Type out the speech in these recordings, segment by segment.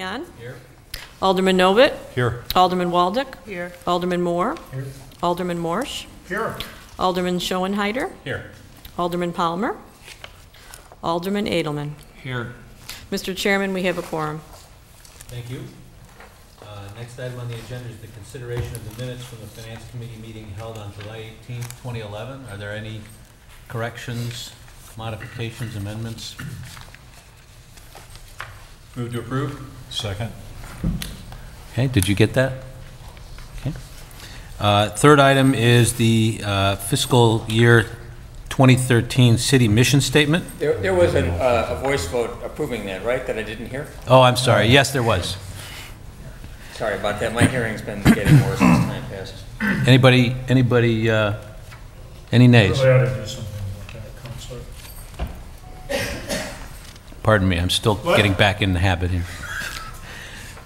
Leon. Here. Alderman Novit. Here. Alderman Waldeck. Here. Alderman Moore. Here. Alderman Morsch. Here. Alderman Schoenheider. Here. Alderman Palmer. Alderman Edelman. Here. Mr. Chairman, we have a quorum. Thank you. Next item on the agenda is the consideration of the minutes from the Finance Committee meeting held on July 18th, 2011. Are there any corrections, modifications, amendments? Move to approve. Second. Okay, did you get that? Okay. Third item is the fiscal year 2013 city mission statement. There was a voice vote approving that, right, that I didn't hear? Oh, I'm sorry. Yes, there was. Sorry about that. My hearing's been getting worse as time passes. Anybody, any nays? Really ought to do something about that, Counselor. Pardon me, I'm still getting back in the habit here.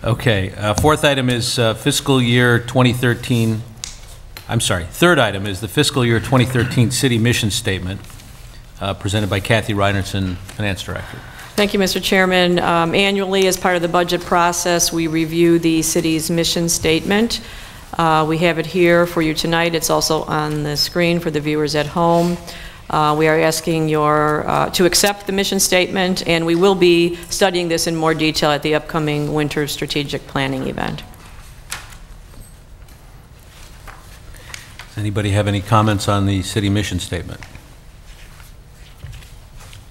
Okay, fourth item is fiscal year 2013, I'm sorry, third item is the fiscal year 2013 city mission statement presented by Kathy Reinertsen, Finance Director. Thank you, Mr. Chairman. Annually, as part of the budget process, we review the city's mission statement. We have it here for you tonight. It's also on the screen for the viewers at home. We are asking to accept the mission statement, and we will be studying this in more detail at the upcoming winter strategic planning event. Does anybody have any comments on the city mission statement?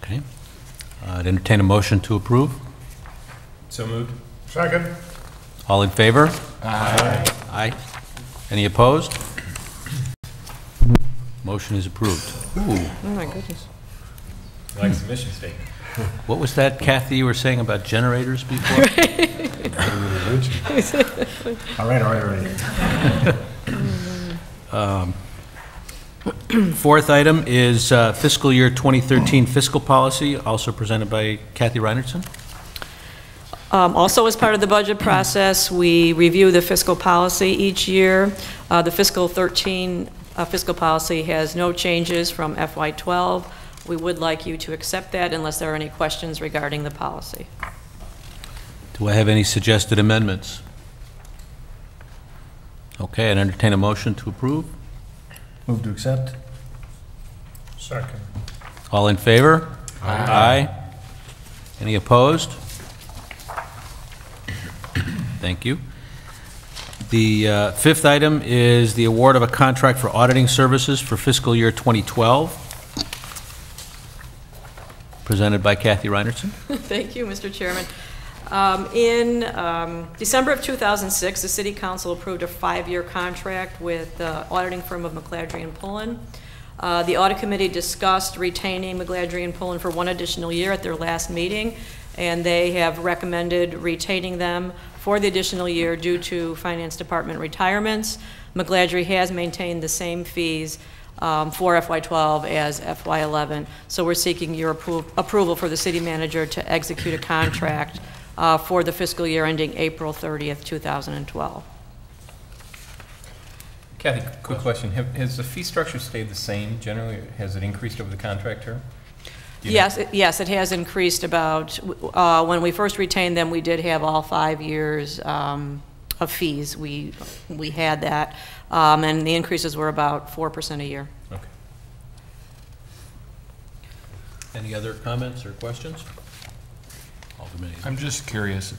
Okay. I'd entertain a motion to approve. So moved. Second. All in favor? Aye. Aye. Any opposed? Motion is approved. Ooh. Oh, my goodness. Likes the mission statement. What was that, Kathy, you were saying about generators before? All right. Fourth item is fiscal year 2013 fiscal policy, also presented by Kathy Reinertsen. Also, as part of the budget process, we review the fiscal policy each year. The fiscal 13 fiscal policy has no changes from FY12. We would like you to accept that unless there are any questions regarding the policy. Do I have any suggested amendments? Okay, I'd entertain a motion to approve. Move to accept. Second. All in favor? Aye. Any opposed? Thank you. The fifth item is the award of a contract for auditing services for fiscal year 2012, presented by Kathy Reinertsen. Thank you, Mr. Chairman. In December of 2006, the City Council approved a 5-year contract with the auditing firm of McGladrey & Pullen. The Audit Committee discussed retaining McGladrey & Pullen for 1 additional year at their last meeting, and they have recommended retaining them for the additional year due to Finance Department retirements. McGladrey has maintained the same fees for FY12 as FY11, so we're seeking your approval for the City Manager to execute a contract for the fiscal year ending April 30th, 2012. Kathy, quick question. Has the fee structure stayed the same generally? Has it increased over the contract term? Yes, it has increased about, when we first retained them, we did have all 5 years of fees. We had that, and the increases were about 4% a year. Okay. Any other comments or questions? I'm just curious,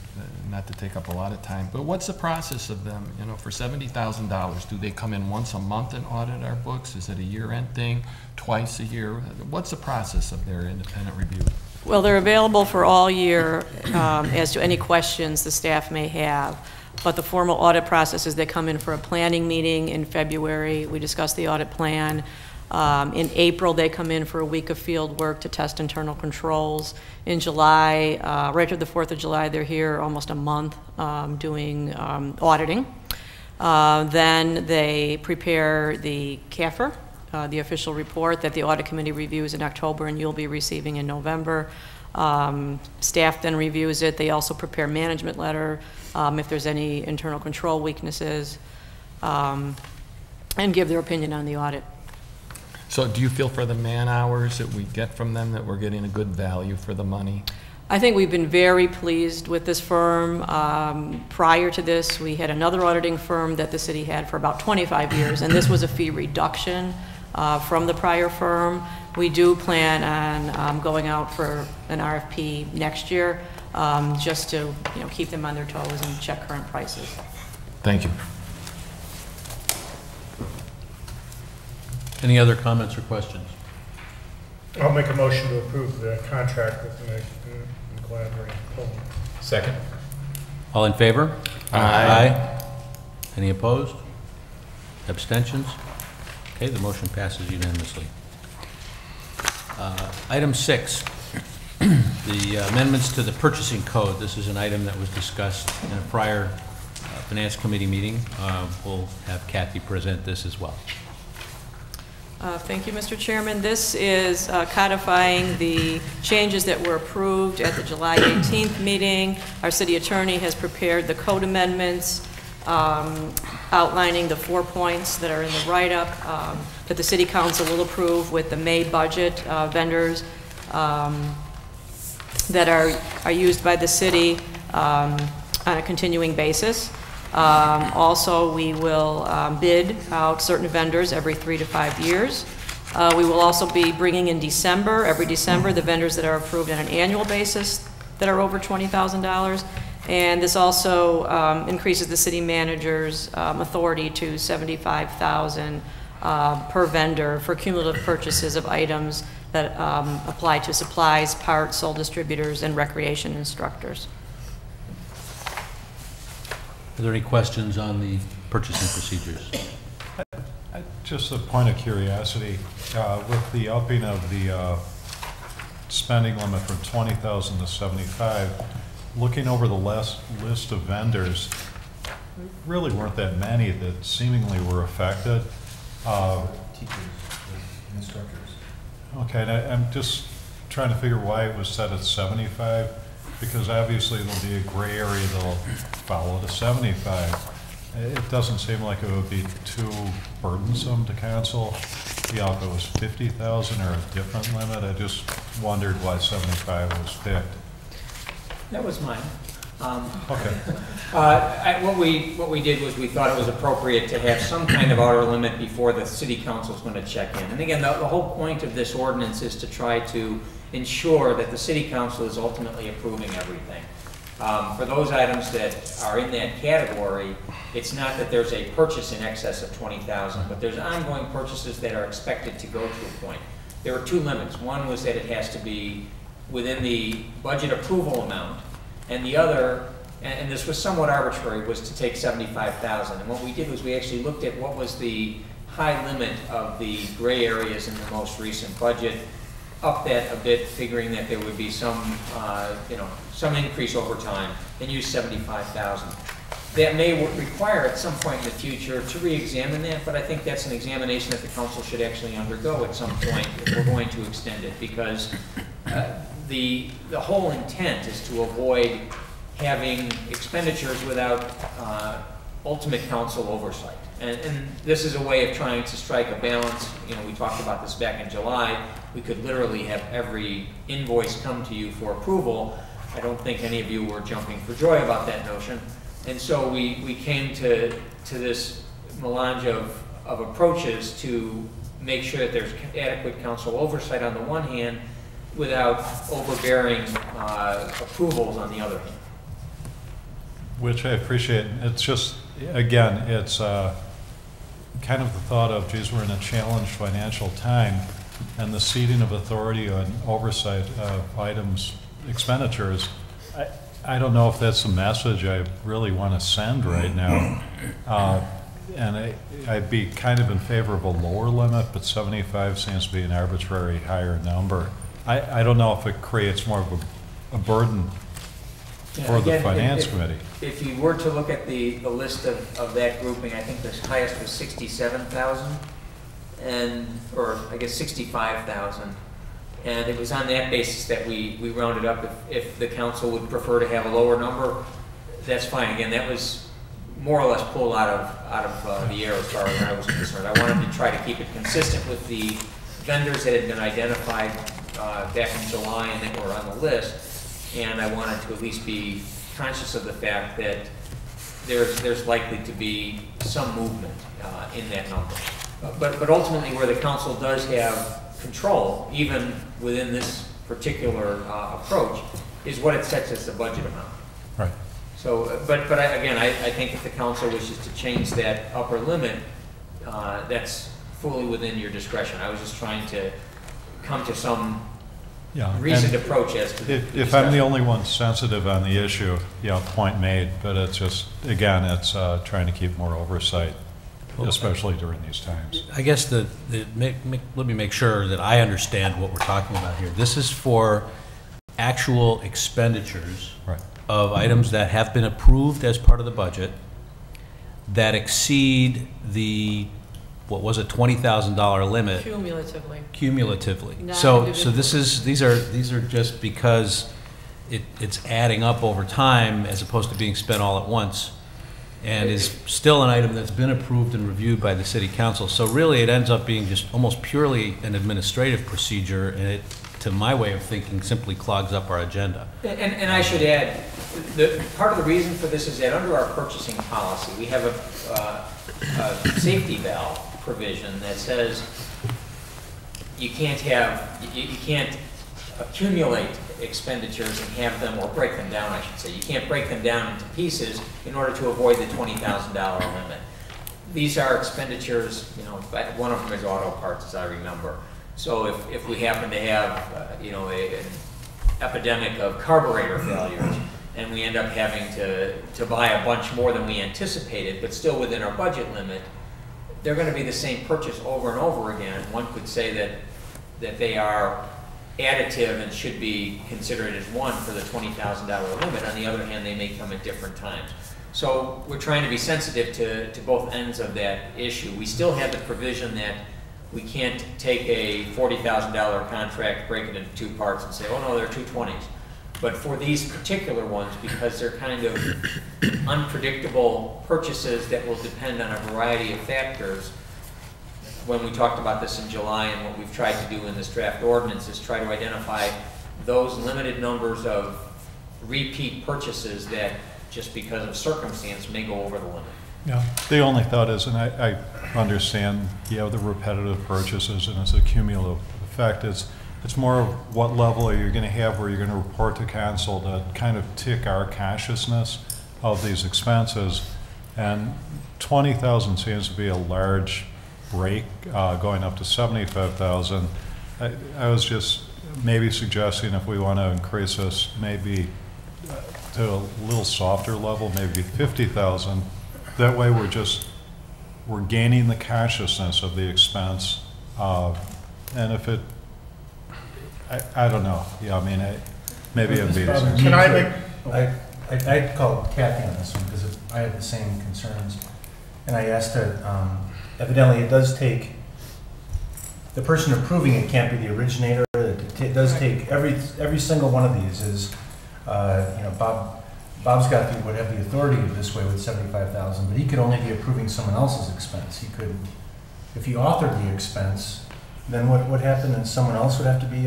not to take up a lot of time, but what's the process of them? You know, for $70,000, do they come in once a month and audit our books? Is it a year-end thing, twice a year? What's the process of their independent review? Well, they're available for all year as to any questions the staff may have. But the formal audit process is they come in for a planning meeting in February. We discuss the audit plan. In April, they come in for a week of field work to test internal controls. In July, right after the 4th of July, they're here almost a month doing auditing. Then they prepare the CAFR, the official report that the Audit Committee reviews in October and you'll be receiving in November. Staff then reviews it. They also prepare management letter if there's any internal control weaknesses and give their opinion on the audit. So do you feel for the man hours that we get from them that we're getting a good value for the money? I think we've been very pleased with this firm. Prior to this, we had another auditing firm that the city had for about 25 years, and this was a fee reduction from the prior firm. We do plan on going out for an RFP next year, just to keep them on their toes and check current prices. Thank you. Any other comments or questions? I'll make a motion to approve the contract with the collaborating Coleman. Second? All in favor? Aye. Any opposed? Abstentions? Okay, the motion passes unanimously. Item 6, the amendments to the purchasing code. This is an item that was discussed in a prior Finance Committee meeting. We'll have Kathy present this as well. Thank you, Mr. Chairman. This is codifying the changes that were approved at the July 18th meeting. Our city attorney has prepared the code amendments outlining the 4 points that are in the write-up that the City Council will approve with the May budget vendors that are used by the city on a continuing basis. Also, we will bid out certain vendors every 3 to 5 years. We will also be bringing in every December, the vendors that are approved on an annual basis that are over $20,000. And this also increases the city manager's authority to $75,000 per vendor for cumulative purchases of items that apply to supplies, parts, sole distributors, and recreation instructors. Are there any questions on the purchasing procedures? Just a point of curiosity, with the upping of the spending limit from 20,000 to 75, looking over the list of vendors, really weren't that many that seemingly were affected. Teachers, instructors. Okay, and I'm just trying to figure why it was set at 75, because obviously there'll be a gray area that'll follow to 75. It doesn't seem like it would be too burdensome to council, if it was 50,000 or a different limit. I just wondered why 75 was picked. That was mine. Okay. What we did was we thought it was appropriate to have some kind of outer limit before the city council is going to check in. And again, the whole point of this ordinance is to try to ensure that the city council is ultimately approving everything. For those items that are in that category, it's not that there's a purchase in excess of 20,000, but there's ongoing purchases that are expected to go to a point. There were 2 limits. One was that it has to be within the budget approval amount, and the other, and this was somewhat arbitrary, was to take 75,000. And what we did was we actually looked at what was the high limit of the gray areas in the most recent budget, up that a bit, figuring that there would be some, some increase over time, and use 75,000. That may require at some point in the future to re-examine that, but I think that's an examination that the council should actually undergo at some point if we're going to extend it, because the whole intent is to avoid having expenditures without ultimate council oversight. And this is a way of trying to strike a balance. We talked about this back in July. We could literally have every invoice come to you for approval. I don't think any of you were jumping for joy about that notion. And so we came to this melange of approaches to make sure that there's adequate council oversight on the one hand without overbearing approvals on the other hand. Which I appreciate. It's just, again, it's kind of the thought of, geez, we're in a challenged financial time, and the ceding of authority on oversight of items, expenditures, I don't know if that's the message I really want to send right now. And I'd be kind of in favor of a lower limit, but 75 seems to be an arbitrary higher number. I don't know if it creates more of a burden for the Finance Committee. If you were to look at the list of that grouping, I think the highest was 67,000, or I guess 65,000. And it was on that basis that we rounded up. If the council would prefer to have a lower number, that's fine. Again, that was more or less pulled out of the air as far as I was concerned. I wanted to try to keep it consistent with the vendors that had been identified back in July and that were on the list, and I wanted to at least be conscious of the fact that there's likely to be some movement in that number. But ultimately, where the council does have control, even within this particular approach, is what it sets as the budget amount. Right. So, but again, I think if the council wishes to change that upper limit, that's fully within your discretion. I was just trying to come to some reasoned approach as to if I'm the only one sensitive on the issue, point made, but it's just, again, it's trying to keep more oversight, especially during these times. I guess let me make sure that I understand what we're talking about here. This is for actual expenditures of items that have been approved as part of the budget that exceed the, what was it, $20,000 limit cumulatively. So these are just because it's adding up over time as opposed to being spent all at once, and is still an item that's been approved and reviewed by the city council. So really it ends up being just almost purely an administrative procedure, and it, to my way of thinking, simply clogs up our agenda. And I should add, part of the reason for this is that under our purchasing policy, we have a safety valve provision that says you can't accumulate expenditures and have them, or break them down, I should say. You can't break them down into pieces in order to avoid the $20,000 limit. These are expenditures, one of them is auto parts, as I remember. So if we happen to have, an epidemic of carburetor failures, and we end up having to buy a bunch more than we anticipated, but still within our budget limit, they're going to be the same purchase over and over again. One could say that they are additive and should be considered as one for the $20,000 limit. On the other hand, they may come at different times. So we're trying to be sensitive to both ends of that issue. We still have the provision that we can't take a $40,000 contract, break it into two parts, and say, oh no, they're 220s. But for these particular ones, because they're kind of unpredictable purchases that will depend on a variety of factors, when we talked about this in July, and what we've tried to do in this draft ordinance is try to identify those limited numbers of repeat purchases that, just because of circumstance, may go over the limit. Yeah, the only thought is, and I understand, the repetitive purchases and it's a cumulative effect. It's more of what level are you going to have where you're going to report to council to kind of tick our cautiousness of these expenses. And 20,000 seems to be a large break, going up to 75,000. I was just maybe suggesting if we want to increase this maybe to a little softer level, maybe 50,000. That way we're gaining the consciousness of the expense. And if it, I don't know. Yeah, I mean, maybe it'd be. Can I make? I called Kathy on this one because I had the same concerns, and I asked her. Evidently, it does take the person approving it can't be the originator. It does take every single one of these is, Bob's got the, would have the authority this way with 75,000, but he could only be approving someone else's expense. He could, if he authored the expense. Then what would happen, and someone else would have to be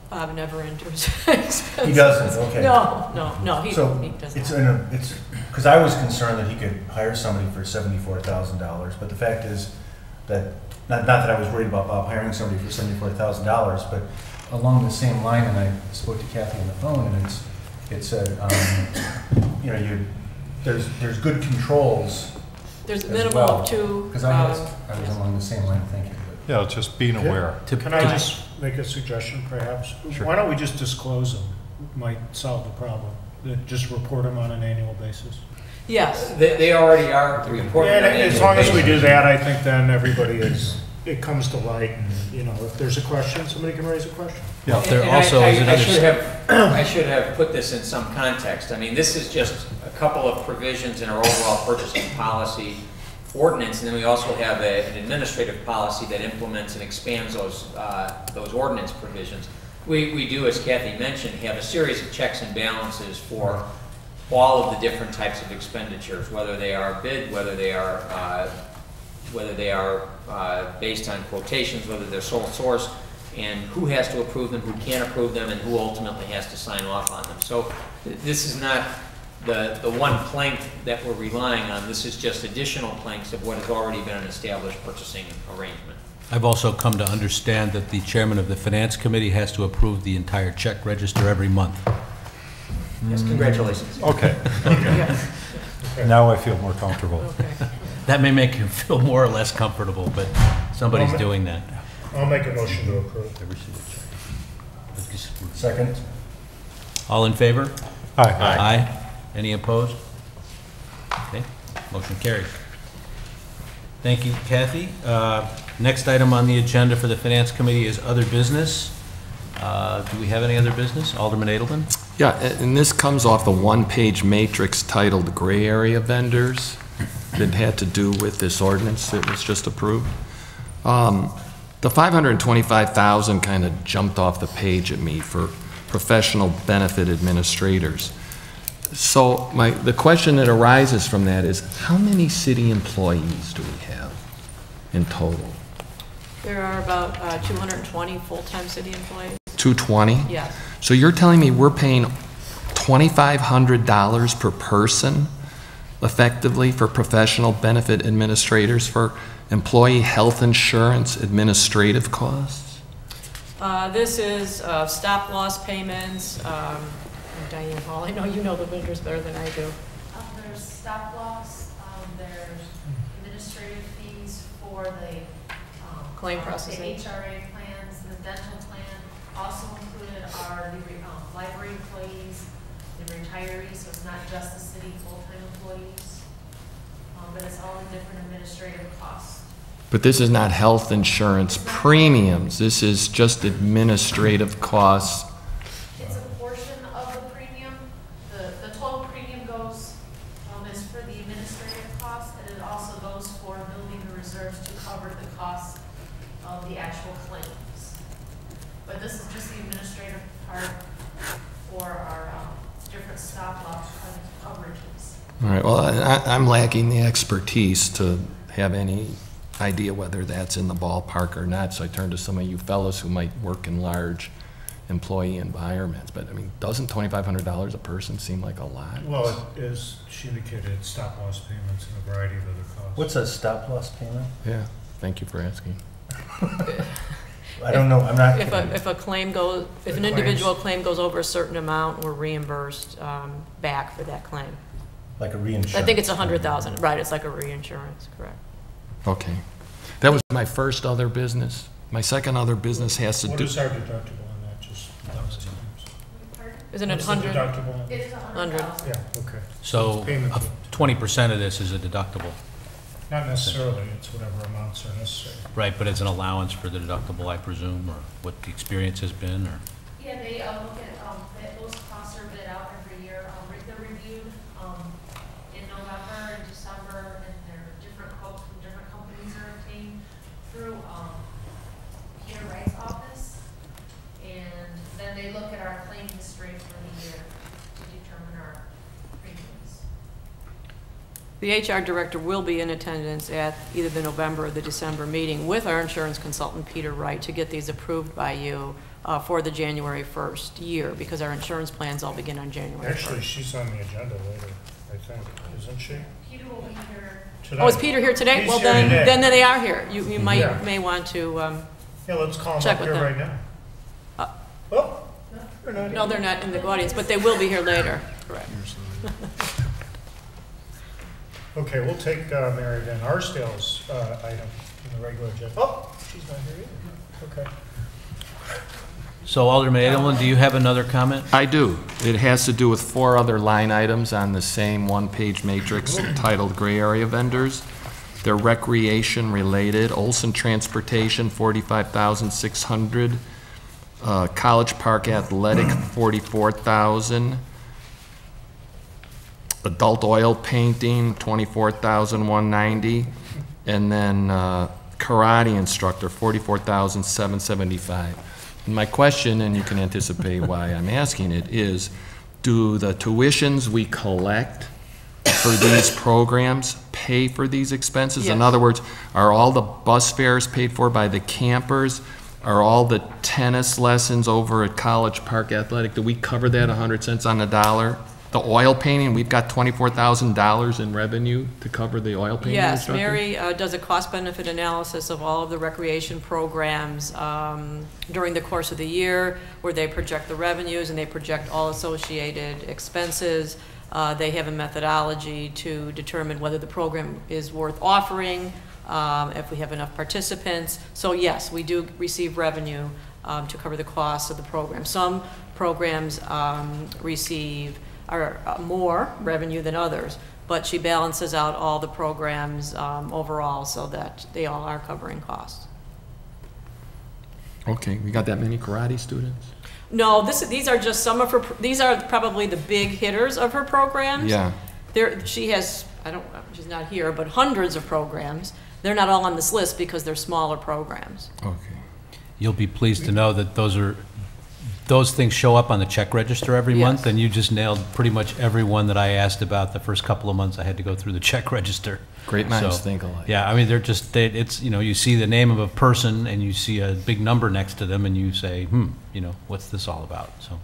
Bob never enters expenses. He doesn't, okay. No, he doesn't. It's because I was concerned that he could hire somebody for $74,000, but the fact is that, not that I was worried about Bob hiring somebody for $74,000, but along the same line, and I spoke to Kathy on the phone, and it said, there's good controls. There's a minimum of two. Because I was along the same line of thinking. Yeah, it's just being aware. Can I just make a suggestion, perhaps? Sure. Why don't we just disclose them? Might solve the problem. Just report them on an annual basis. Yes. They already are reported. Yeah, as long as we do that, I think then everybody it comes to light. And, if there's a question, somebody can raise a question. Yeah, there also is another. I should have put this in some context. I mean, this is just a couple of provisions in our overall purchasing policy ordinance, and then we also have an administrative policy that implements and expands those ordinance provisions. We do, as Kathy mentioned, have a series of checks and balances for all of the different types of expenditures, whether they are bid, whether they are based on quotations, whether they're sole source. and who has to approve them, who can't approve them, and who ultimately has to sign off on them. So this is not the one plank that we're relying on. This is just additional planks of what has already been an established purchasing arrangement. I've also come to understand that the chairman of the Finance Committee has to approve the entire check register every month. Yes, congratulations. Okay, okay. Now I feel more comfortable. Okay. That may make you feel more or less comfortable, but somebody's doing that. I'll make a motion to approve. Second? All in favor? Aye. Aye. Any opposed? Okay, motion carried. Thank you, Kathy. Next item on the agenda for the Finance Committee is other business. Do we have any other business? Alderman Edelman? Yeah, and this comes off the one-page matrix titled Gray Area Vendors that had to do with this ordinance that was just approved. The $525,000 kind of jumped off the page at me for professional benefit administrators. So the question that arises from that is, how many city employees do we have in total? There are about 220 full-time city employees. 220? Yes. So you're telling me we're paying $2,500 per person effectively for professional benefit administrators for employee health insurance administrative costs? This is stop-loss payments. Diane Hall, I know you know the vendors better than I do. There's stop-loss, there's administrative fees for the Claim processing. the HRA plans, the dental plan. Also included are the library employees, the retirees, so it's not just the city full-time employees, but it's all the different administrative costs. But this is not health insurance premiums. This is just administrative costs. It's a portion of the premium. The total premium goes, is for the administrative costs, and it also goes for building the reserves to cover the costs of the actual claims. But this is just the administrative part for our different stop-loss coverages. All right, well, I'm lacking the expertise to have any idea whether that's in the ballpark or not, so I turn to some of you fellows who might work in large employee environments. But I mean, doesn't $2,500 a person seem like a lot? Well, it is, she indicated stop-loss payments and a variety of other costs. What's a stop-loss payment? Yeah, thank you for asking. I don't know, I'm not. If a claim goes, if an individual claim goes over a certain amount, we're reimbursed back for that claim. Like a reinsurance? I think it's 100,000, right, it's like a reinsurance, correct. Okay. That was my first other business. My second other business has to What do... is our deductible on that, just? Isn't it What's the 100? deductible? It is 100. $100,000. Yeah, okay. So Payments. 20% of this is a deductible. Not necessarily, it's whatever amounts are necessary. Right, but it's an allowance for the deductible, I presume, or what the experience has been, or? Yeah, they look at, those costs are bid out every year. They're reviewed in November and December, and there are different quotes from different companies are obtained through Peter Wright's office. And then they look at our claim history for the year to determine our premiums. The HR director will be in attendance at either the November or the December meeting with our insurance consultant, Peter Wright, to get these approved by you for the January 1st year, because our insurance plans all begin on January 1st. Actually, she's on the agenda later, I think, isn't she? Peter will be here. Today. Oh, is Peter here today? He's Well, here today. then they are here. You Yeah. may want to, Yeah, let's call him check up with here them. right now. Oh, they're not no, here. they're not in the audience, but they will be here later. Correct. Okay, we'll take Mary then. Arsdale's item in the regular agenda. Oh, she's not here either. Okay. So Alderman Edelman, do you have another comment? I do. It has to do with 4 other line items on the same one-page matrix titled Gray Area Vendors. They're recreation related. Olson Transportation, $45,600. College Park Athletic, $44,000. Adult oil painting, $24,190. And then karate instructor, $44,775. And my question, and you can anticipate why I'm asking it, is do the tuitions we collect for these programs pay for these expenses? Yes. In other words, are all the bus fares paid for by the campers? are all the tennis lessons over at College Park Athletic, do we cover that 100 cents on the dollar? The oil painting, we've got $24,000 in revenue to cover the oil painting Yes, instructor? Mary does a cost-benefit analysis of all of the recreation programs during the course of the year, where they project the revenues and they project all associated expenses. They have a methodology to determine whether the program is worth offering, if we have enough participants. So yes, we do receive revenue to cover the costs of the program. Some programs receive more revenue than others, but she balances out all the programs overall so that they all are covering costs. Okay, we got that many karate students? No, these are just some of her, these are probably the big hitters of her programs. Yeah. She has, she's not here, but hundreds of programs. They're not all on this list because they're smaller programs. Okay. You'll be pleased to know that those things show up on the check register every Yes. month, and you just nailed pretty much every one that I asked about. The first couple of months I had to go through the check register. Great minds So, think alike. Yeah, I mean, they're just, it's, you know, you see the name of a person and you see a big number next to them and you say, you know, what's this all about? So,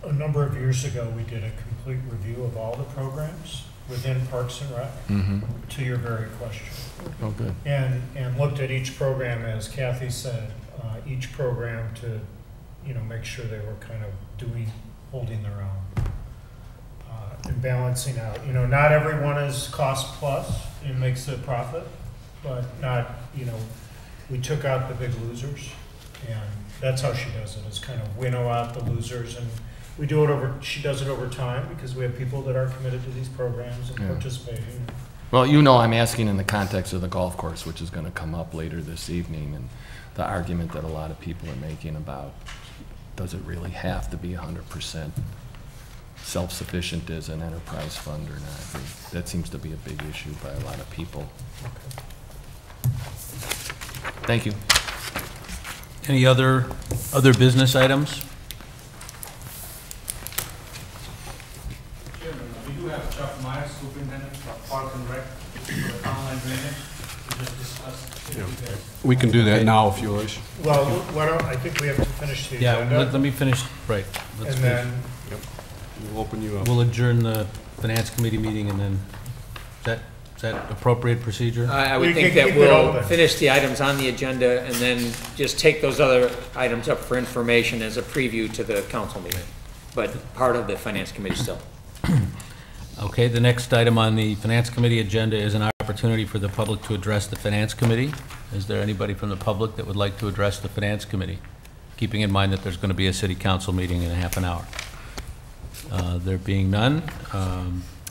A number of years ago, we did a complete review of all the programs within Parks and Rec, Mm-hmm. to your very question. Oh, good. And looked at each program, as Kathy said, each program to, you know, make sure they were kind of holding their own. And balancing out, you know, not everyone is cost plus and makes a profit, but not, you know, we took out the big losers, and that's how she does it, is kind of winnow out the losers, and we do it she does it over time, because we have people that are committed to these programs and Yeah. participating. Well, you know I'm asking in the context of the golf course, which is going to come up later this evening, and the argument that a lot of people are making about, does it really have to be 100% self-sufficient as an enterprise fund or not? That seems to be a big issue by a lot of people. Thank you. any other business items? Chairman, we do have Chuck Myers, superintendent of Park and Rec, for the online drainage. We just discussed. We can do that now if you wish. Well, why don't, I think we have to finish the Yeah, agenda. let me finish, right. Let's And finish. then, We'll open you up. We'll adjourn the finance committee meeting and then, is that appropriate procedure? I We would think can that keep it we'll open. finish the items on the agenda and then just take those other items up for information as a preview to the council meeting, but part of the finance committee still. Okay, the next item on the finance committee agenda is an opportunity for the public to address the finance committee. Is there anybody from the public that would like to address the finance committee? Keeping in mind that there's going to be a city council meeting in a half an hour. There being none,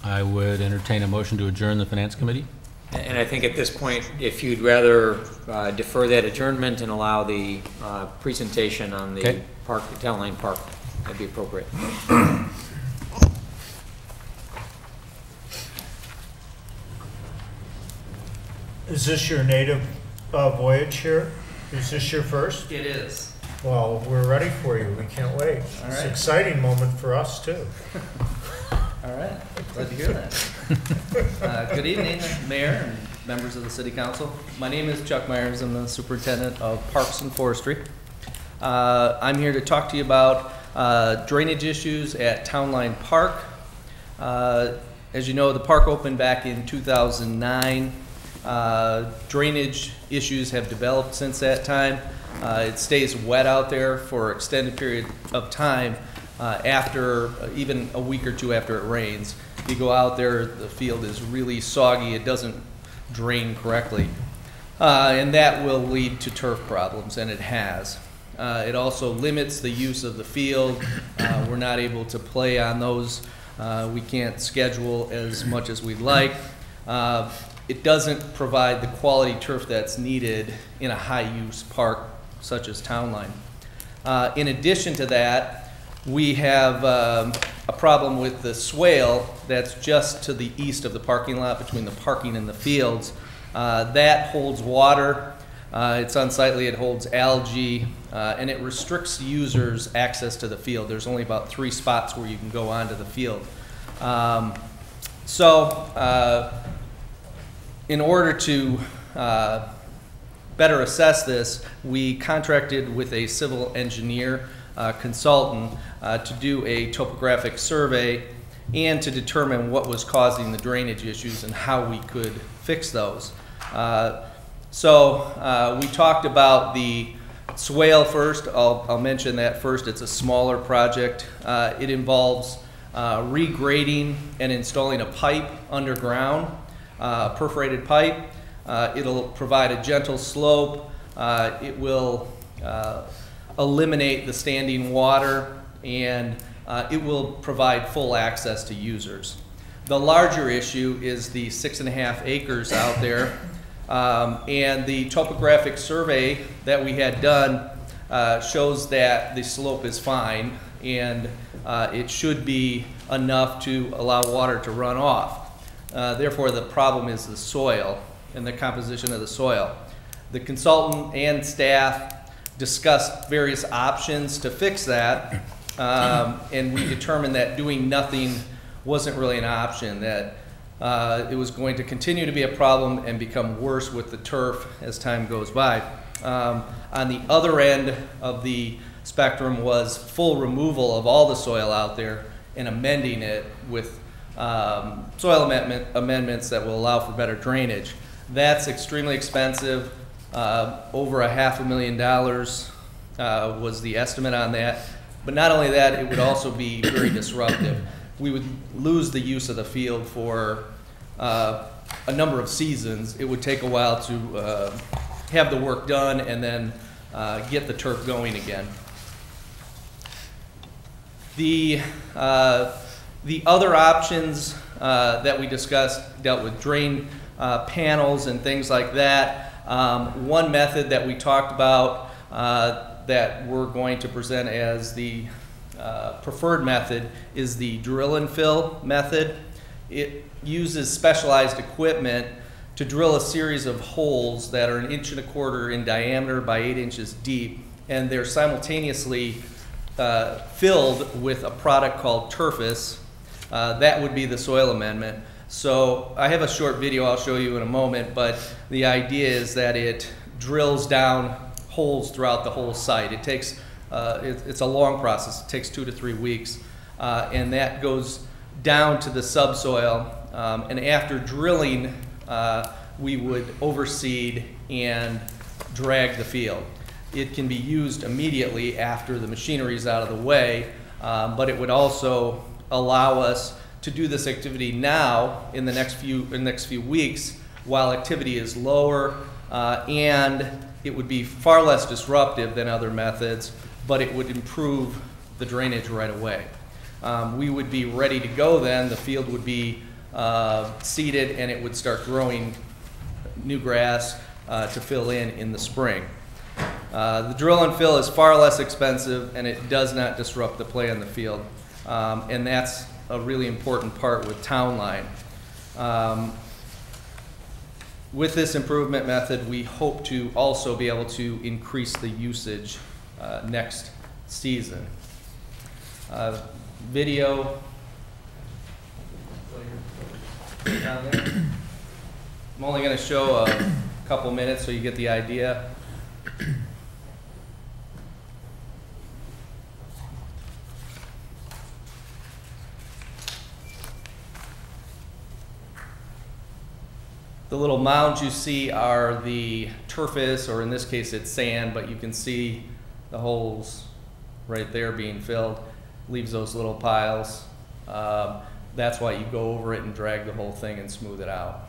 I would entertain a motion to adjourn the finance committee. And I think at this point, if you'd rather defer that adjournment and allow the presentation on the Okay. park, Town Line Park, that'd be appropriate. is this your native voyage here? Is this your first? It is. Well, we're ready for you. We can't wait. All It's an right. exciting moment for us, too. All right, glad to hear that. Good evening, Mayor and members of the City Council. My name is Chuck Myers. I'm the Superintendent of Parks and Forestry. I'm here to talk to you about drainage issues at Town Line Park. As you know, the park opened back in 2009. Drainage issues have developed since that time. It stays wet out there for an extended period of time after, even a week or two after it rains. You go out there, the field is really soggy, it doesn't drain correctly. And that will lead to turf problems, and it has. It also limits the use of the field. We're not able to play on those. We can't schedule as much as we'd like. It doesn't provide the quality turf that's needed in a high-use park such as Town Line. In addition to that, we have a problem with the swale that's just to the east of the parking lot between the parking and the fields. That holds water, it's unsightly, it holds algae, and it restricts users' access to the field. There's only about 3 spots where you can go onto the field. In order to better assess this, we contracted with a civil engineer consultant to do a topographic survey and to determine what was causing the drainage issues and how we could fix those. So we talked about the swale first. I'll mention that first. It's a smaller project. It involves regrading and installing a pipe underground, perforated pipe. It'll provide a gentle slope. It will eliminate the standing water, and it will provide full access to users. The larger issue is the 6.5 acres out there, and the topographic survey that we had done shows that the slope is fine, and it should be enough to allow water to run off. Therefore, the problem is the soil and the composition of the soil. The consultant and staff discussed various options to fix that, and we determined that doing nothing wasn't really an option, that it was going to continue to be a problem and become worse with the turf as time goes by. On the other end of the spectrum was full removal of all the soil out there and amending it with soil amendments that will allow for better drainage. That's extremely expensive. Over $500,000 was the estimate on that. But not only that, it would also be very disruptive. We would lose the use of the field for a number of seasons. It would take a while to have the work done and then get the turf going again. The other options that we discussed dealt with drain panels and things like that. One method that we talked about that we're going to present as the preferred method is the drill and fill method. It uses specialized equipment to drill a series of holes that are 1.25 inches in diameter by 8 inches deep, and they're simultaneously filled with a product called turfus. That would be the soil amendment. So I have a short video I'll show you in a moment, but the idea is that it drills down holes throughout the whole site. It takes, it's a long process. It takes 2 to 3 weeks, and that goes down to the subsoil. And after drilling, we would overseed and drag the field. It can be used immediately after the machinery is out of the way, but it would also allow us to do this activity now in the next few weeks while activity is lower, and it would be far less disruptive than other methods, but it would improve the drainage right away. We would be ready to go then. The field would be seeded, and it would start growing new grass to fill in the spring. The drill and fill is far less expensive, and it does not disrupt the play on the field, and that's a really important part with town line. With this improvement method, we hope to also be able to increase the usage next season. Video. Down there. I'm only going to show a couple minutes so you get the idea. The little mounds you see are the turfus, or in this case it's sand, but you can see the holes right there being filled. Leaves those little piles. That's why you go over it and drag the whole thing and smooth it out.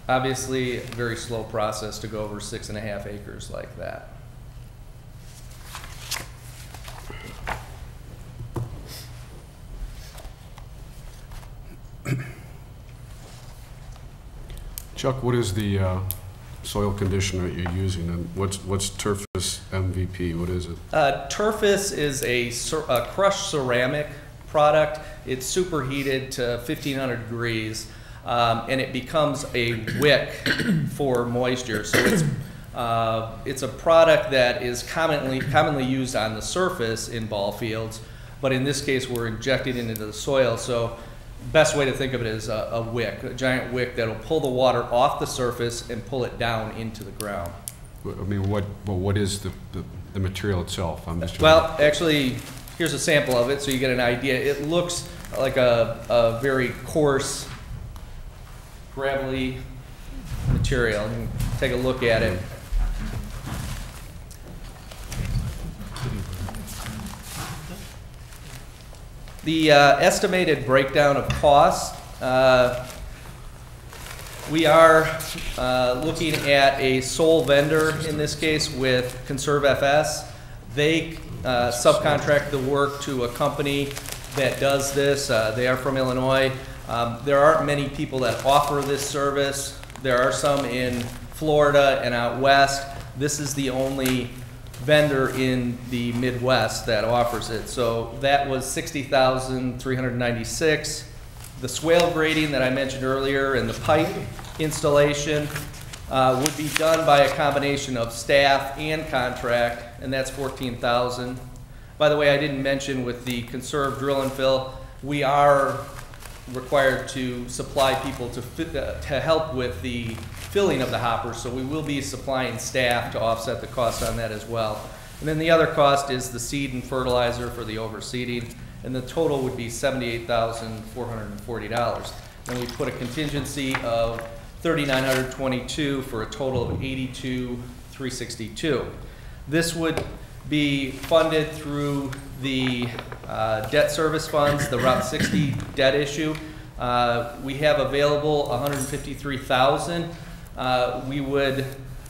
Obviously, a very slow process to go over 6.5 acres like that. Chuck, what is the soil conditioner that you're using, and what's Turfus MVP? What is it? Turfus is a crushed ceramic product. It's superheated to 1500 degrees, and it becomes a wick for moisture. So it's a product that is commonly used on the surface in ball fields, but in this case we're injecting it into the soil. So best way to think of it is a wick, a giant wick that'll pull the water off the surface and pull it down into the ground. I mean, what is the material itself? I'm just Well, actually, here's a sample of it so you get an idea. It looks like a very coarse, gravelly material. You can take a look at it. The estimated breakdown of costs, we are looking at a sole vendor in this case with Conserve FS. They subcontract the work to a company that does this. They are from Illinois. There aren't many people that offer this service. There are some in Florida and out west. This is the only vendor in the Midwest that offers it. So that was $60,396. The swale grading that I mentioned earlier and the pipe installation would be done by a combination of staff and contract, and that's $14,000. By the way, I didn't mention with the Conserve drill and fill, we are required to supply people to help with the filling of the hoppers, so we will be supplying staff to offset the cost on that as well. And then the other cost is the seed and fertilizer for the overseeding, and the total would be $78,440. Then we put a contingency of $3,922 for a total of $82,362. This would be funded through the debt service funds, the Route 60 debt issue. We have available $153,000. We would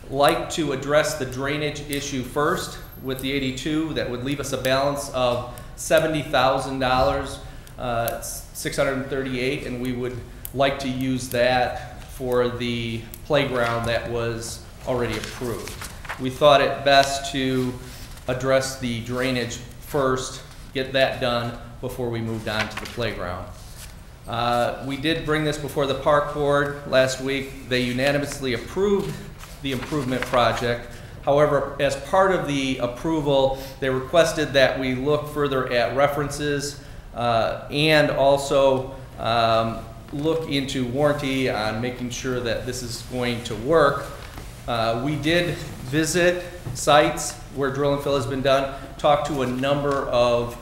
like to address the drainage issue first with the 82. That would leave us a balance of $70,000, $638, and we would like to use that for the playground that was already approved. We thought it best to address the drainage first, get that done before we moved on to the playground. We did bring this before the park board last week. They unanimously approved the improvement project. However, as part of the approval, they requested that we look further at references and also look into warranty on making sure that this is going to work. We did visit sites where drill and fill has been done, talked to a number of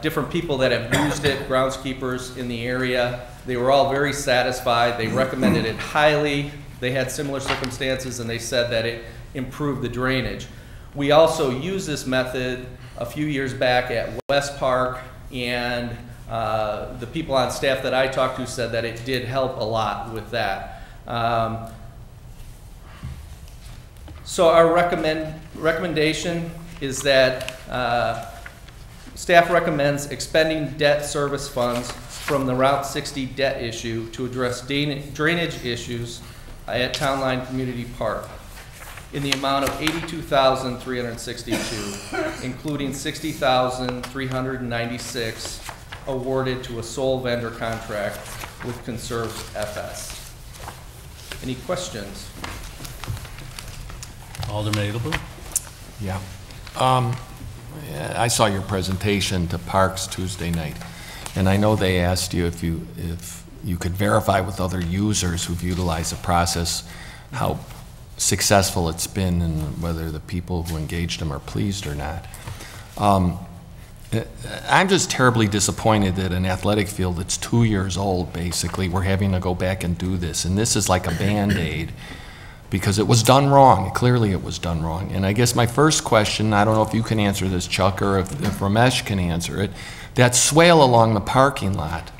different people that have used it, groundskeepers in the area. They were all very satisfied. They recommended it highly. They had similar circumstances and they said that it improved the drainage. We also used this method a few years back at West Park, and the people on staff that I talked to said that it did help a lot with that. So our recommendation is that staff recommends expending debt service funds from the Route 60 debt issue to address drainage issues at Town Line Community Park in the amount of $82,362, including $60,396 awarded to a sole vendor contract with Conserve FS. Any questions? Alderman Edelblut? Yeah. I saw your presentation to Parks Tuesday night, and I know they asked you if you could verify with other users who've utilized the process how successful it's been and whether the people who engaged them are pleased or not. I'm just terribly disappointed that an athletic field that's 2 years old, basically, we're having to go back and do this, and this is like a Band-Aid because it was done wrong. Clearly it was done wrong. And I guess my first question, I don't know if you can answer this, Chuck, or if Ramesh can answer it, that swale along the parking lot,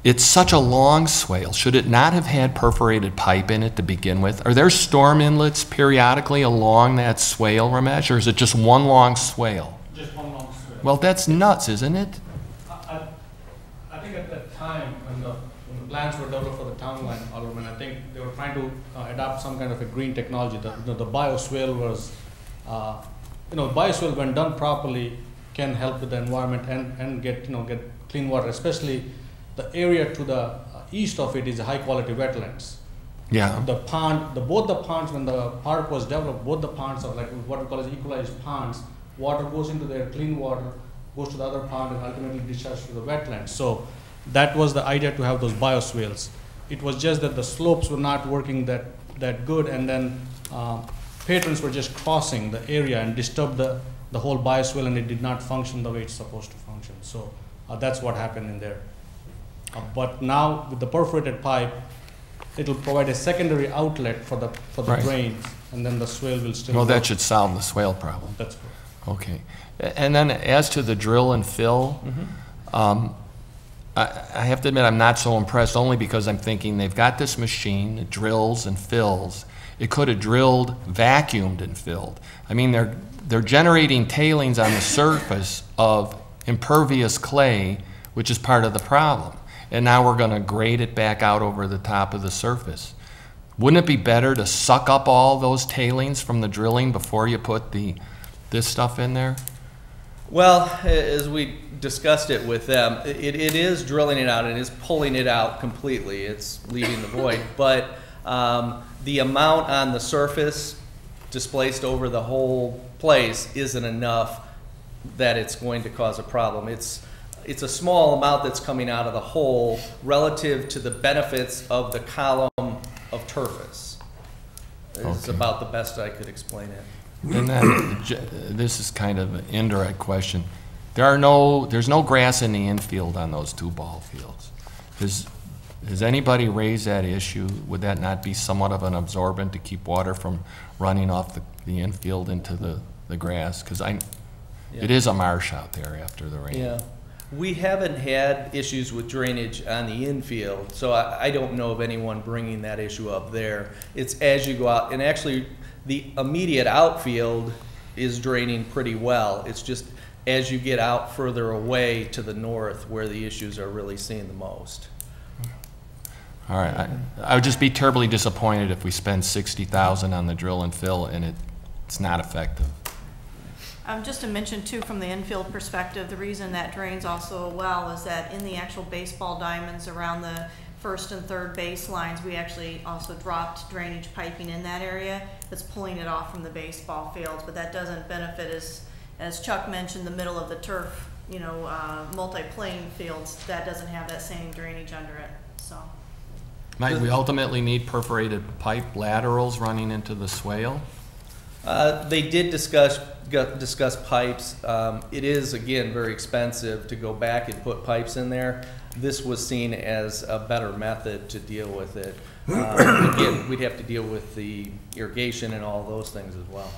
it's such a long swale. Should it not have had perforated pipe in it to begin with? Are there storm inlets periodically along that swale, Ramesh, or is it just one long swale? Just one long swale. Well, that's nuts, isn't it? I think at that time, when the plans were developed for the town line, Alderman, I think they were trying to adopt some kind of a green technology. The bioswale was, bioswale when done properly can help with the environment and get clean water, especially the area to the east of it is high quality wetlands. Yeah. The pond, both the ponds, when the park was developed, both the ponds are like what we call as equalized ponds. Water goes into there, clean water goes to the other pond and ultimately discharges to the wetlands. So that was the idea, to have those bioswales. It was just that the slopes were not working that good, and then patrons were just crossing the area and disturbed the whole bioswale, and it did not function the way it's supposed to function. So that's what happened in there. But now with the perforated pipe, it will provide a secondary outlet for the Right. drains, and then the swale will still Well, work. that should solve the swale problem. That's correct. Okay. And then as to the drill and fill, I have to admit I'm not so impressed, only because I'm thinking they've got this machine that drills and fills. It could have drilled, vacuumed, and filled. I mean, they're generating tailings on the surface of impervious clay, which is part of the problem. And now we're going to grade it back out over the top of the surface. Wouldn't it be better to suck up all those tailings from the drilling before you put this stuff in there? Well, as we discussed it with them, it is drilling it out, and it is pulling it out completely. It's leaving the void, but the amount on the surface displaced over the whole place isn't enough that it's going to cause a problem. It's a small amount that's coming out of the hole relative to the benefits of the column of turfis. It's Okay. about the best I could explain it. And then, this is kind of an indirect question. There's no grass in the infield on those two ball fields. Has anybody raised that issue? Would that not be somewhat of an absorbent to keep water from running off the infield into the grass? Because it is a marsh out there after the rain. Yeah. We haven't had issues with drainage on the infield, so I don't know of anyone bringing that issue up there. It's as you go out, and actually the immediate outfield is draining pretty well. It's just as you get out further away to the north where the issues are really seen the most. All right. I would just be terribly disappointed if we spend $60,000 on the drill and fill and it's not effective. Just to mention too, from the infield perspective, the reason that drains also well is that in the actual baseball diamonds around the first and third base lines, we actually also dropped drainage piping in that area that's pulling it off from the baseball fields, but that doesn't benefit, as Chuck mentioned, the middle of the turf, multi-playing fields, that doesn't have that same drainage under it, so. Might we ultimately need perforated pipe laterals running into the swale? They did discuss pipes. It is, again, very expensive to go back and put pipes in there. This was seen as a better method to deal with it. Again, we'd have to deal with the irrigation and all those things as well.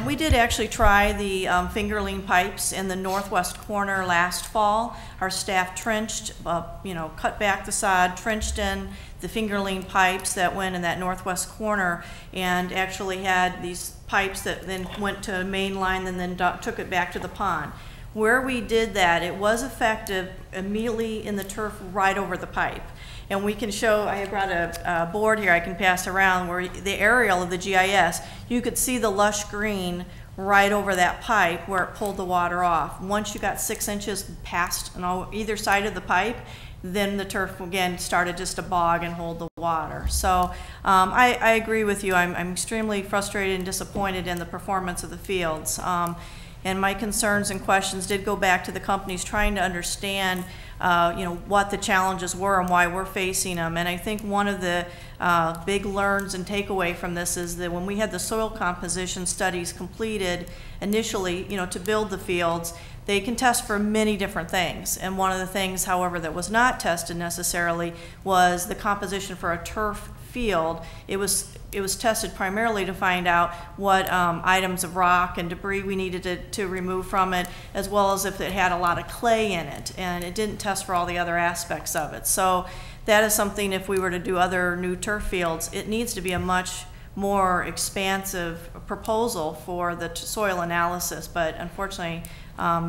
We did actually try the fingerling pipes in the northwest corner last fall. Our staff trenched, cut back the sod, trenched in the fingerling pipes that went in that northwest corner, and actually had these pipes that then went to a main line and then took it back to the pond. Where we did that, it was effective immediately in the turf right over the pipe. And we can show, I brought a board here I can pass around where the aerial of the GIS, you could see the lush green right over that pipe where it pulled the water off. Once you got 6 inches past on either side of the pipe, then the turf again started just to bog and hold the water. So I agree with you. I'm extremely frustrated and disappointed in the performance of the fields. And my concerns and questions did go back to the companies trying to understand what the challenges were and why we're facing them. And I think one of the big learns and takeaway from this is that when we had the soil composition studies completed initially, to build the fields, they can test for many different things. And one of the things, however, that was not tested necessarily was the composition for a turf field. It was tested primarily to find out what items of rock and debris we needed to remove from it, as well as if it had a lot of clay in it, and it didn't test for all the other aspects of it. So that is something, if we were to do other new turf fields, it needs to be a much more expansive proposal for the soil analysis, but unfortunately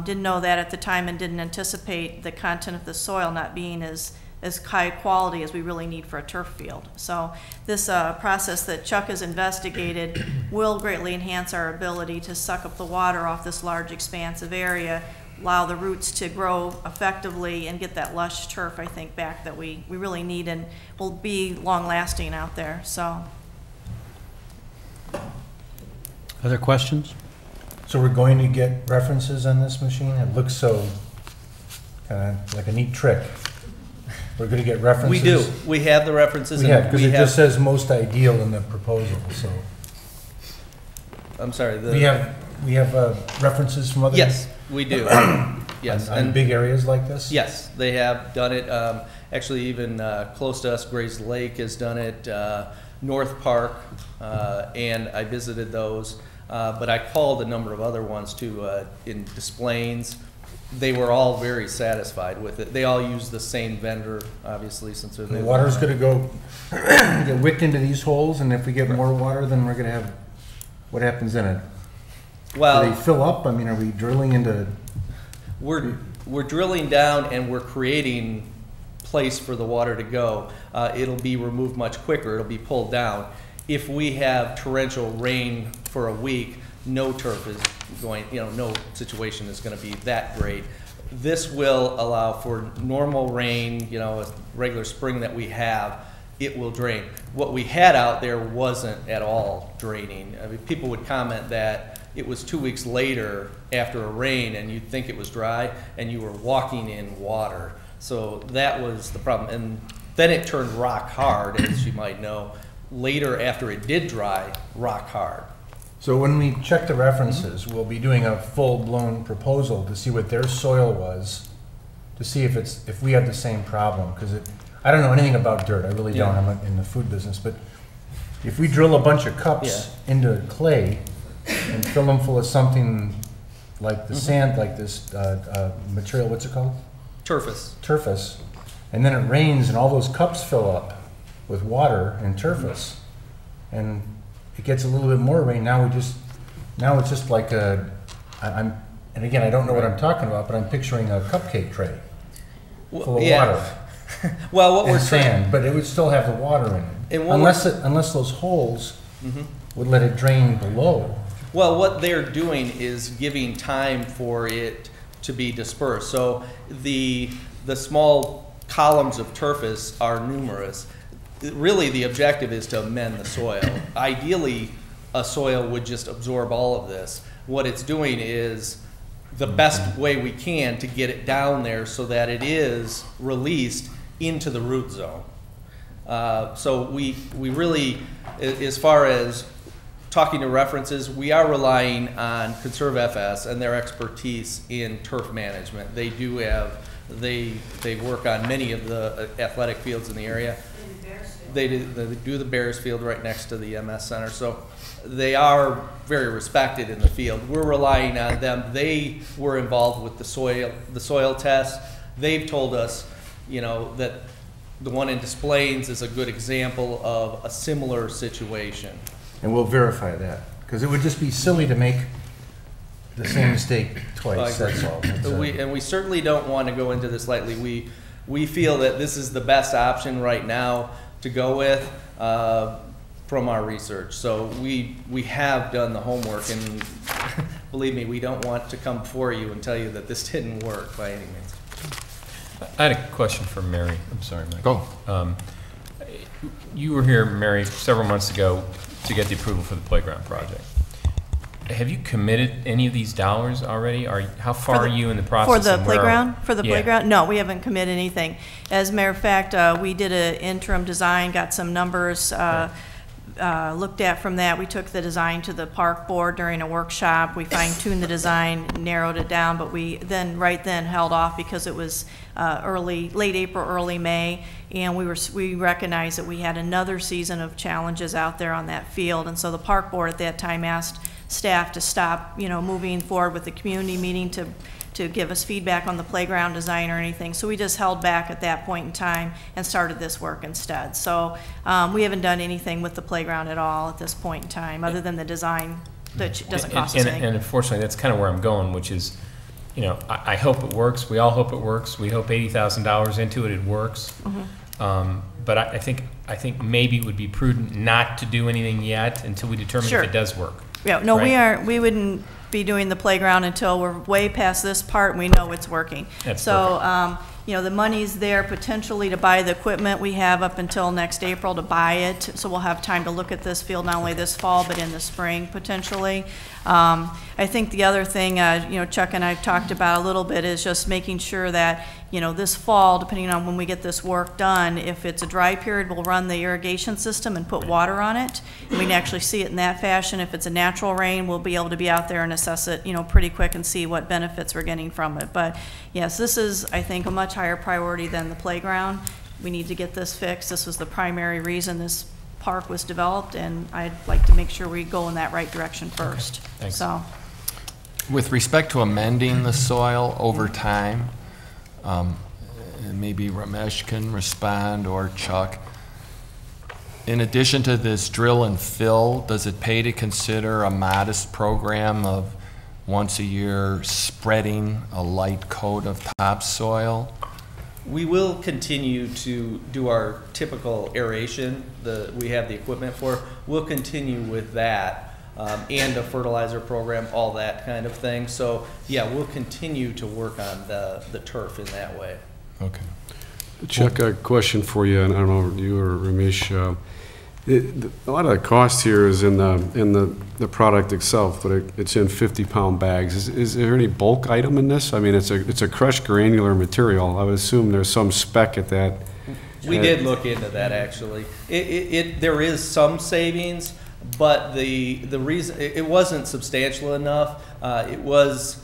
didn't know that at the time and didn't anticipate the content of the soil not being as high quality as we really need for a turf field. So this process that Chuck has investigated will greatly enhance our ability to suck up the water off this large expansive area, allow the roots to grow effectively and get that lush turf, I think, back that we really need and will be long lasting out there. So. Other questions? So we're going to get references on this machine? It looks so kind of like a neat trick. We're going to get references. We do. We have the references. We have, because it just says most ideal in the proposal, so. I'm sorry. We have references from other. Yes, we do. Yes. On big areas like this? Yes, they have done it. Actually, even close to us, Grays Lake has done it, North Park, and I visited those. But I called a number of other ones too in Des Plaines. They were all very satisfied with it. They all use the same vendor, obviously, since they're the water's going to go get wicked into these holes, and if we get more water, then we're going to have, what happens in it? Well, do they fill up? I mean, are we drilling into? We're drilling down and we're creating place for the water to go. It'll be removed much quicker. It'll be pulled down. If we have torrential rain for a week, no turf is going, no situation is going to be that great. This will allow for normal rain, a regular spring that we have, it will drain. What we had out there wasn't at all draining. I mean, people would comment that it was 2 weeks later after a rain and you'd think it was dry and you were walking in water. So that was the problem. And then it turned rock hard, as you might know, later after it did dry, rock hard. So when we check the references, we'll be doing a full-blown proposal to see what their soil was, to see if we have the same problem. Because I don't know anything about dirt. I really don't. I'm not in the food business. But if we drill a bunch of cups into clay and fill them full of something like the sand, like this material, what's it called? Turfus. Turfus. And then it rains and all those cups fill up with water and turfus. And it gets a little bit more rain. Now it's just like and again, I don't know what I'm talking about, but I'm picturing a cupcake tray full of water. Well, what we're sand, but it would still have the water in it, unless those holes would let it drain below. Well, what they're doing is giving time for it to be dispersed. So the small columns of turfus are numerous. Really, the objective is to amend the soil. Ideally, a soil would just absorb all of this. What it's doing is the best way we can to get it down there so that it is released into the root zone. So we really, as far as talking to references, we are relying on Conserve FS and their expertise in turf management. They do have, they work on many of the athletic fields in the area. They do the Bears field right next to the MS Center. So they are very respected in the field. We're relying on them. They were involved with the soil test. They've told us, that the one in Des Plaines is a good example of a similar situation. And we'll verify that, because it would just be silly to make the same mistake twice, that's all. And we certainly don't want to go into this lightly. We feel that this is the best option right now to go with from our research. So we have done the homework, and believe me, we don't want to come before you and tell you that this didn't work by any means. I had a question for Mary. I'm sorry, Mike. Go. You were here, Mary, several months ago to get the approval for the playground project. Have you committed any of these dollars already? How far are you in the process? For the playground? For the playground? No, we haven't committed anything. As a matter of fact, we did an interim design, got some numbers looked at from that. We took the design to the park board during a workshop. We fine-tuned the design, narrowed it down, but we then held off because it was late April, early May, and we recognized that we had another season of challenges out there on that field, and so the park board at that time asked staff to stop, moving forward with the community meeting to give us feedback on the playground design or anything. So we just held back at that point in time and started this work instead. So we haven't done anything with the playground at all at this point in time, other than the design that doesn't cost us anything. And unfortunately, that's kind of where I'm going, which is, I hope it works. We all hope it works. We hope $80,000 into it works. Mm-hmm. But I think maybe it would be prudent not to do anything yet until we determine if it does work. Yeah, no, right? we wouldn't be doing the playground until we're way past this part and we know it's working. That's so You know, the money's there potentially to buy the equipment. We have up until next April to buy it, so we'll have time to look at this field not only this fall, but in the spring potentially. I think the other thing, you know, Chuck and I have talked about a little bit is just making sure that, you know, this fall, depending on when we get this work done, if it's a dry period, we'll run the irrigation system and put water on it. And we can actually see it in that fashion. If it's a natural rain, we'll be able to be out there and assess it, you know, pretty quick and see what benefits we're getting from it. But yes, this is, I think, a much higher priority than the playground. We need to get this fixed. This was the primary reason this park was developed, and I'd like to make sure we go in that right direction first. Okay. Thanks. So, With respect to amending the soil over time, and maybe Ramesh can respond, or Chuck, in addition to this drill and fill, does it pay to consider a modest program of once a year spreading a light coat of topsoil? We will continue to do our typical aeration that we have the equipment for. We'll continue with that, and a fertilizer program, all that kind of thing. So yeah, we'll continue to work on the turf in that way. Okay. Chuck, a question for you, and I don't know, you or Ramesh. A lot of the cost here is in the product itself, but it's in 50-pound bags. Is there any bulk item in this? I mean, it's a crushed granular material. I would assume there's some spec at that. We did look into that, actually. There is some savings, but the reason it wasn't substantial enough. It was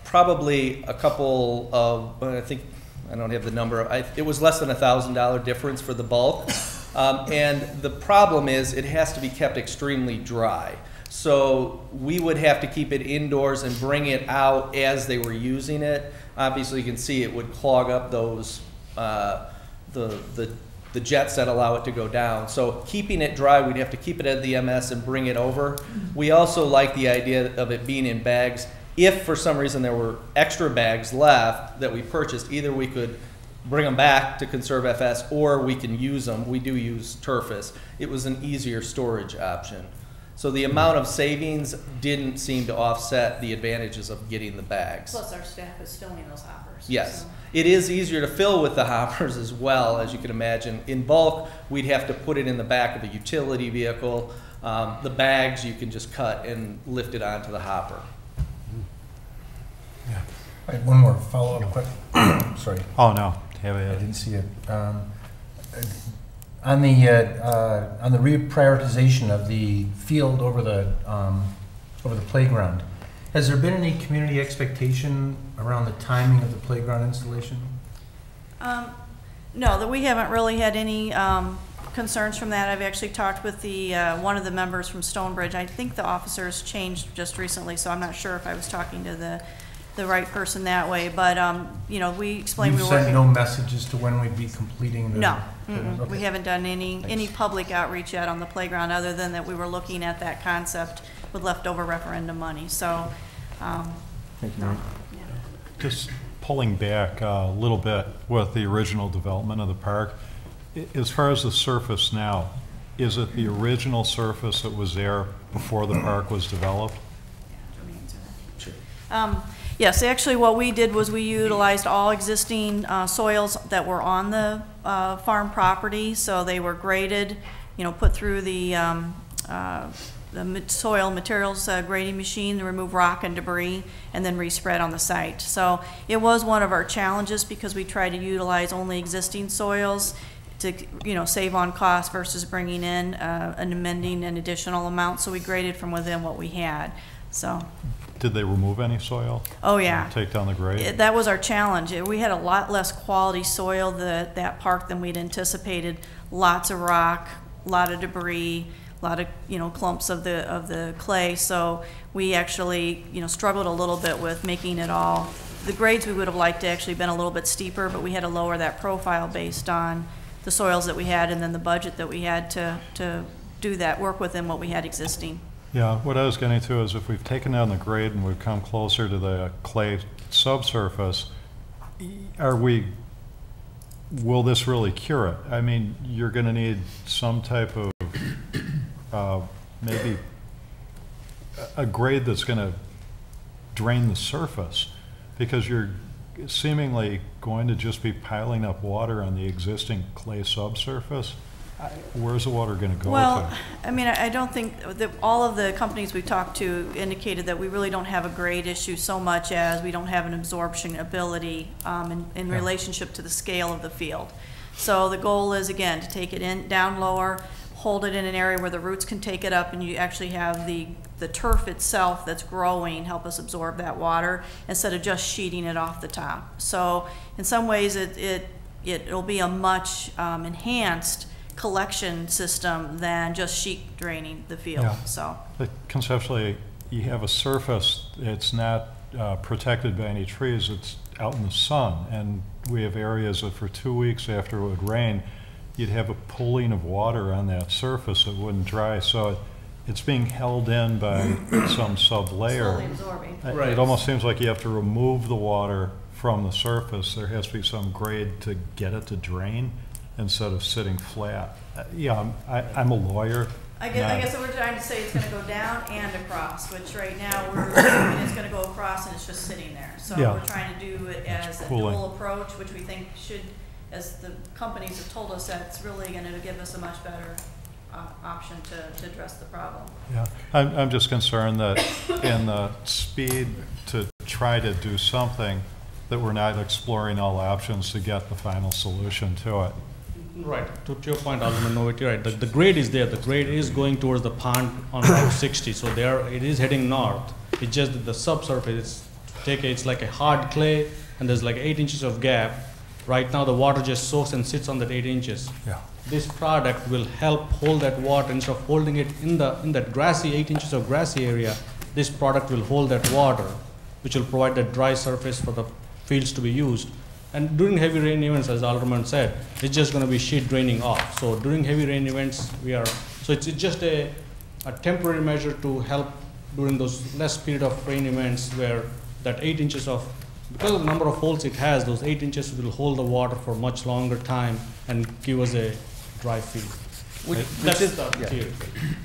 probably a couple of, I think, I don't have the number. It was less than $1,000 difference for the bulk. And the problem is it has to be kept extremely dry. So we would have to keep it indoors and bring it out as they were using it. Obviously, you can see it would clog up those the jets that allow it to go down. So keeping it dry, we'd have to keep it at the MS and bring it over. We also like the idea of it being in bags. If for some reason there were extra bags left that we purchased, either we could bring them back to Conserve FS, or we can use them. We do use Turfus. It was an easier storage option. So the amount of savings didn't seem to offset the advantages of getting the bags. plus our staff is filling those hoppers. Yes. So. It is easier to fill with the hoppers as well, as you can imagine. In bulk, we'd have to put it in the back of a utility vehicle. The bags, you can just cut and lift it onto the hopper. Yeah. I had one more follow-up question. Sorry. Oh, no. I didn't see it. On the reprioritization of the field over the playground, has there been any community expectation around the timing of the playground installation? No, that we haven't really had any concerns from that. I've actually talked with the one of the members from Stonebridge. I think the officers changed just recently, so I'm not sure if I was talking to the right person that way. But you know, we explained we were sent no messages to when we'd be completing the... No, Okay. we haven't done any public outreach yet on the playground, other than that we were looking at that concept with leftover referendum money. So, Thank you, no, Mary. yeah. Just pulling back a little bit with the original development of the park, as far as the surface now, is it the original surface that was there before the park was developed? Sure. Yes, actually what we did was we utilized all existing soils that were on the farm property. So they were graded, you know, put through the soil materials grading machine to remove rock and debris, and then respread on the site. So it was one of our challenges, because we tried to utilize only existing soils to, you know, save on cost versus bringing in and amending an additional amount. So we graded from within what we had. So. Did they remove any soil? Oh, yeah. Take down the grade? That was our challenge. We had a lot less quality soil that park than we'd anticipated. Lots of rock, a lot of debris, a lot of, you know, clumps of the clay. So we actually, you know, struggled a little bit with making it all. The grades we would have liked to actually been a little bit steeper, but we had to lower that profile based on the soils that we had and then the budget that we had to do that, work within what we had existing. Yeah, what I was getting to is if we've taken down the grade and we've come closer to the clay subsurface, will this really cure it? I mean, you're going to need some type of, maybe a grade that's going to drain the surface, because you're seemingly going to just be piling up water on the existing clay subsurface. Where's the water going to go Well, to? I mean, I don't think that all of the companies we talked to indicated that we really don't have a grade issue so much as we don't have an absorption ability in relationship to the scale of the field. So the goal is, again, to take it down lower, hold it in an area where the roots can take it up, and you actually have the turf itself that's growing help us absorb that water instead of just sheeting it off the top. So in some ways, it'll be a much enhanced collection system than just sheet draining the field. Yeah. So But conceptually, you have a surface, it's not protected by any trees, it's out in the sun, and we have areas that for 2 weeks after it would rain, you'd have a pooling of water on that surface that wouldn't dry, so it's being held in by some sub-layer. slowly absorbing. It almost seems like you have to remove the water from the surface. There has to be some grade to get it to drain instead of sitting flat. Yeah, I'm a lawyer. I guess what we're trying to say is going to go down and across, which right now we're assuming it's going to go across and it's just sitting there. So Yeah. we're trying to do it as a cooling. dual approach, which we think should, as the companies have told us, that's really going to give us a much better option to address the problem. Yeah, I'm just concerned that in the speed to try to do something, that we're not exploring all options to get the final solution to it. Right, to your point, Alderman Novity, right, the grade is there, the grade is going towards the pond on Route 60, so there, it is heading north. It's just that the subsurface, it's like a hard clay, and there's like 8 inches of gap. Right now, the water just soaks and sits on that 8 inches. Yeah. This product will help hold that water, instead of holding it in that grassy, 8 inches of grassy area, this product will hold that water, which will provide that dry surface for the fields to be used. And during heavy rain events, as Alderman said, it's just going to be sheet draining off. So during heavy rain events, so it's just a temporary measure to help during those less period of rain events where that 8 inches because of the number of holes it has, those 8 inches will hold the water for much longer time and give us a dry field.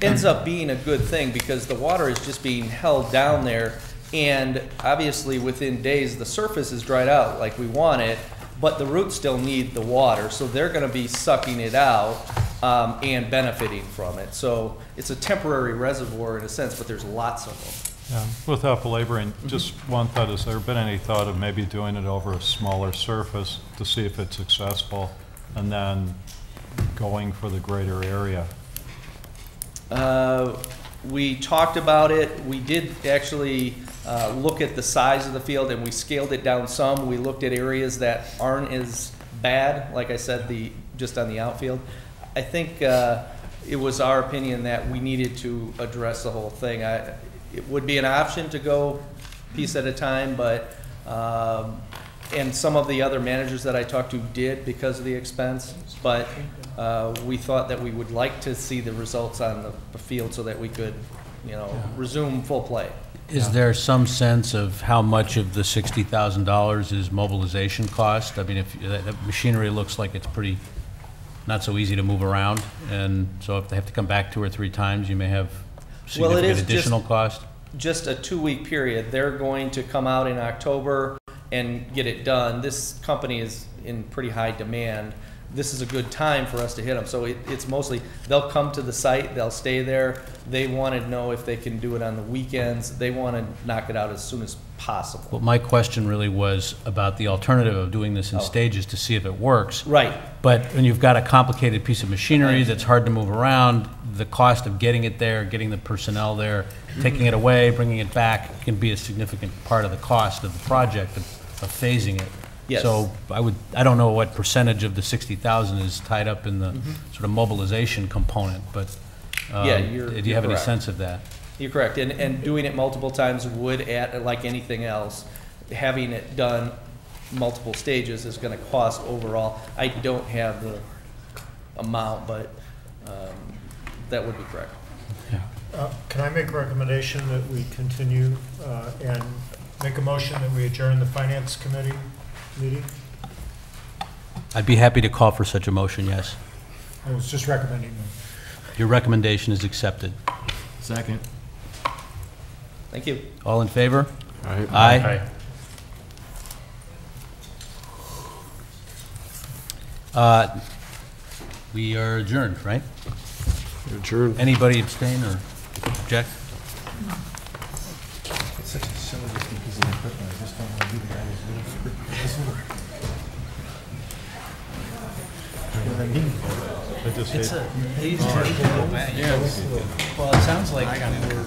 Ends up being a good thing because the water is just being held down there. And obviously, within days, the surface is dried out like we want it, but the roots still need the water, so they're going to be sucking it out and benefiting from it. So it's a temporary reservoir in a sense, but there's lots of them. Yeah. Without belaboring, just one thought, has there been any thought of maybe doing it over a smaller surface to see if it's successful, and then going for the greater area? We talked about it. We did actually look at the size of the field, and we scaled it down some. We looked at areas that aren't as bad, like I said, just on the outfield. I think it was our opinion that we needed to address the whole thing. It would be an option to go piece at a time, but and some of the other managers that I talked to did because of the expense, but we thought that we would like to see the results on the field so that we could, resume full play. Is there some sense of how much of the $60,000 is mobilization cost? I mean, if that machinery looks like it's pretty not so easy to move around, and so if they have to come back 2 or 3 times, you may have significant additional cost? Just a 2-week period. They're going to come out in October and get it done. This company is in pretty high demand. This is a good time for us to hit them. So it's mostly, they'll come to the site, they'll stay there. They want to know if they can do it on the weekends. They want to knock it out as soon as possible. Well, my question really was about the alternative of doing this in stages to see if it works. Right. But when you've got a complicated piece of machinery that's hard to move around, the cost of getting it there, getting the personnel there, taking it away, bringing it back can be a significant part of the cost of the project, of phasing it. Yes. So I don't know what percentage of the 60,000 is tied up in the sort of mobilization component, but do you have any sense of that? You're correct, and doing it multiple times would add, like anything else, having it done multiple stages is going to cost overall. I don't have the amount, but that would be correct. Can I make a recommendation that we continue and make a motion that we adjourn the Finance Committee meeting? I'd be happy to call for such a motion, yes. I was just recommending them. Your recommendation is accepted. Second. Thank you. All in favor? Aye. Aye. We are adjourned, right? Adjourn. Anybody abstain or object? It's such a silly looking piece of equipment, I just don't want to be the guy who's doing it. Doesn't work. You know what I mean? I just hate- Well, it sounds like we were